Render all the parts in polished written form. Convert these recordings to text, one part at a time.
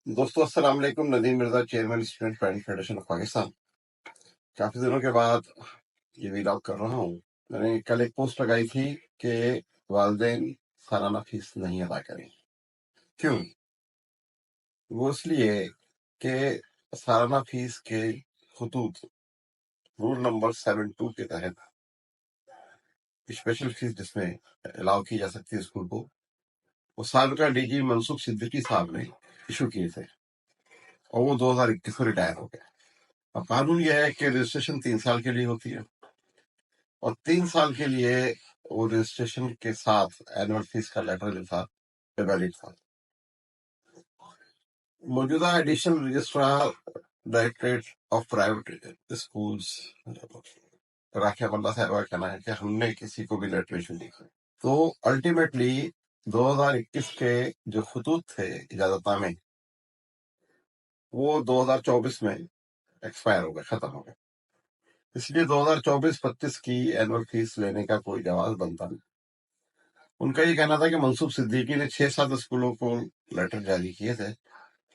दोस्तों अस्सलाम वालेकुम। Nadeem Mirza, chairman student parents federation of Pakistan. काफी दिनों के बाद ये वीलॉग कर रहा हूँ। मैंने कल एक पोस्ट लगाई थी कि वालिदैन सालाना फीस नहीं अदा करें। क्यों? वो इसलिए कि सालाना फीस के खतूत रूल नंबर 72 के तहत स्पेशल फीस जिसमें अलाउ की जा सकती है स्कूल को, वो साबिका डीजी मनसूख सिद्दीकी साहब ने इशू किए थे और वो 2021 में रिटायर हो गए। अब कानून यह है कि रजिस्ट्रेशन 3 साल के लिए होती है और 3 साल के लिए वो रजिस्ट्रेशन के साथ एनुअल फीस का लेटर जो था वैलिड था। मौजूदा additional registrar directorate of private schools राखिया बल्ला साहब का कहना है कि हमने किसी को भी लेटर इशू नहीं किया। तो अल्टीमेटली 2021 के जो खतूत थे इजाजतनामे वो 2024 में एक्सपायर हो गए, खत्म हो गए। इसलिए 2024-25 की एनुअल फीस लेने का कोई जवाब बनता नहीं। उनका ये कहना था कि मनसूब सिद्दीकी ने 6-7 स्कूलों को लेटर जारी किए थे,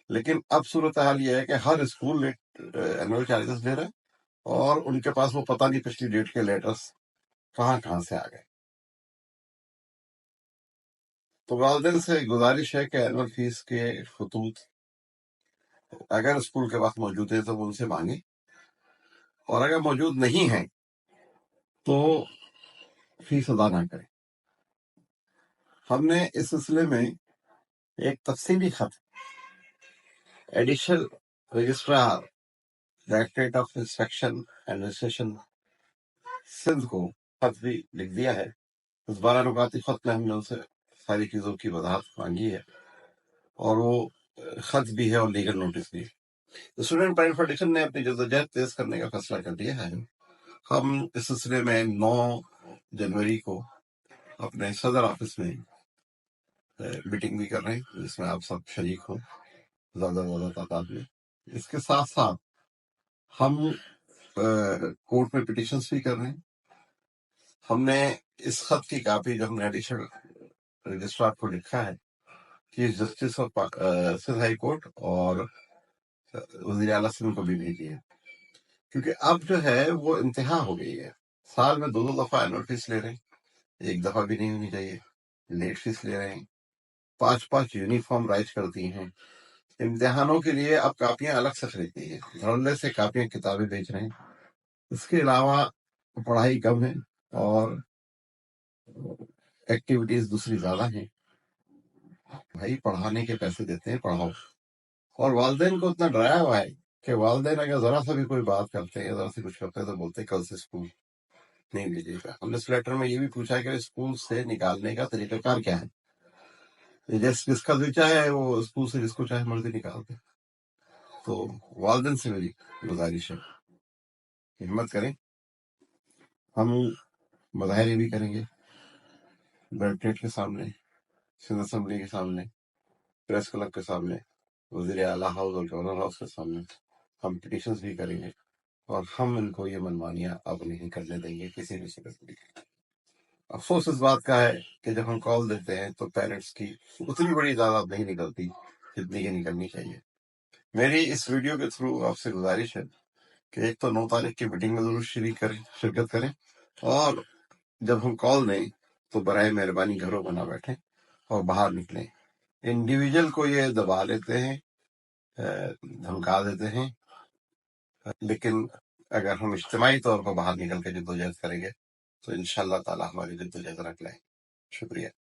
लेकिन अब सूरत हाल ये है कि हर स्कूल एनुअल चार्जेस ले रहे हैं और उनके पास वो पता नहीं पिछली डेट के लेटर्स कहाँ से आ गए। तो वालिदैन से गुजारिश है कि एनुअल फीस के खतूत अगर स्कूल के पास मौजूद है तो वो उनसे मांगे, और अगर मौजूद नहीं है तो फीस अदा ना करें। हमने इस सिलसिले में एक तफसीली खत additional registrar directorate of inspection and registration Sindh को खत भी लिख दिया है। इस 12 नुकाती खत में हमने उनसे सारी चीजों की वजाहत मांगी है और वो खत भी है और लीगल नोटिस भी है। स्टूडेंट पेरेंट्स फेडरेशन ने अपनी जद्दोजहद तेज करने का फैसला कर लिया है। हम इस सिलसिले में 9 जनवरी को अपने सदर ऑफिस में मीटिंग भी कर रहे हैं, जिसमें आप सब शरीक हो ज्यादा तादाद में। इसके साथ साथ हम कोर्ट में पिटिशंस भी कर रहे हैं। हमने इस खत की कापी जो हमने एडिशनल रजिस्ट्रार को लिखा है chief justice of Sindh high court और वजीर आला सिंध को भी भेजी है, क्योंकि अब जो है वो इंतहा हो गई है। साल में 2 दफा एनुअल फीस ले रहे हैं, एक दफा भी नहीं होनी चाहिए। लेट फीस ले रहे हैं, 5 यूनिफॉर्म राइज करती हैं। इम्तिहानों के लिए अब कापियां अलग से खरीदती है, धड़ल्ले से कापियां किताबें बेच रहे हैं। इसके अलावा पढ़ाई कम है और एक्टिविटीज दूसरी ज्यादा हैं। भाई पढ़ाने के पैसे देते हैं, पढ़ाओ। और वालिदैन को इतना डराया हुआ है कि वालिदैन अगर जरा सा भी कोई बात करते हैं, जरा से कुछ करते हैं तो बोलते हैं कल से स्कूल नहीं भेजिएगा। हमने इस लेटर में ये भी पूछा है कि स्कूल से निकालने का तरीकाकार क्या है। जिसका दिल चाहे वो स्कूल से जिसको चाहे मर्जी निकालते। तो वालिदैन से मेरी गुजारिश है, हिम्मत करें। हम मुजाहरे भी करेंगे डायरेक्टरेट के सामने, सिंध असेंबली के सामने, प्रेस क्लब के सामने, वजीर आला हाउस और गवर्नर हाउस के सामने। हम पिटिशंस भी करेंगे और हम इनको ये मनमानियां अब नहीं करने देंगे किसी भी सूरत में। अफसोस इस बात का है कि जब हम कॉल देते हैं तो पेरेंट्स की उतनी बड़ी तादाद नहीं निकलती जितनी की निकलनी चाहिए। मेरी इस वीडियो के थ्रू आपसे गुजारिश है कि एक तो 9 तारीख की मीटिंग में जरूर शिरकत करें, और जब हम कॉल दें तो बराए मेहरबानी घरों में ना बैठें और बाहर निकलें। इंडिविजुअल को ये दबा लेते हैं, धमका देते हैं, लेकिन अगर हम इज्तिमाई तौर पर बाहर निकल के जद्दोजहद करेंगे तो इंशाअल्लाह ताला हमारी जद्दोजहद रंग लाएंगे। शुक्रिया।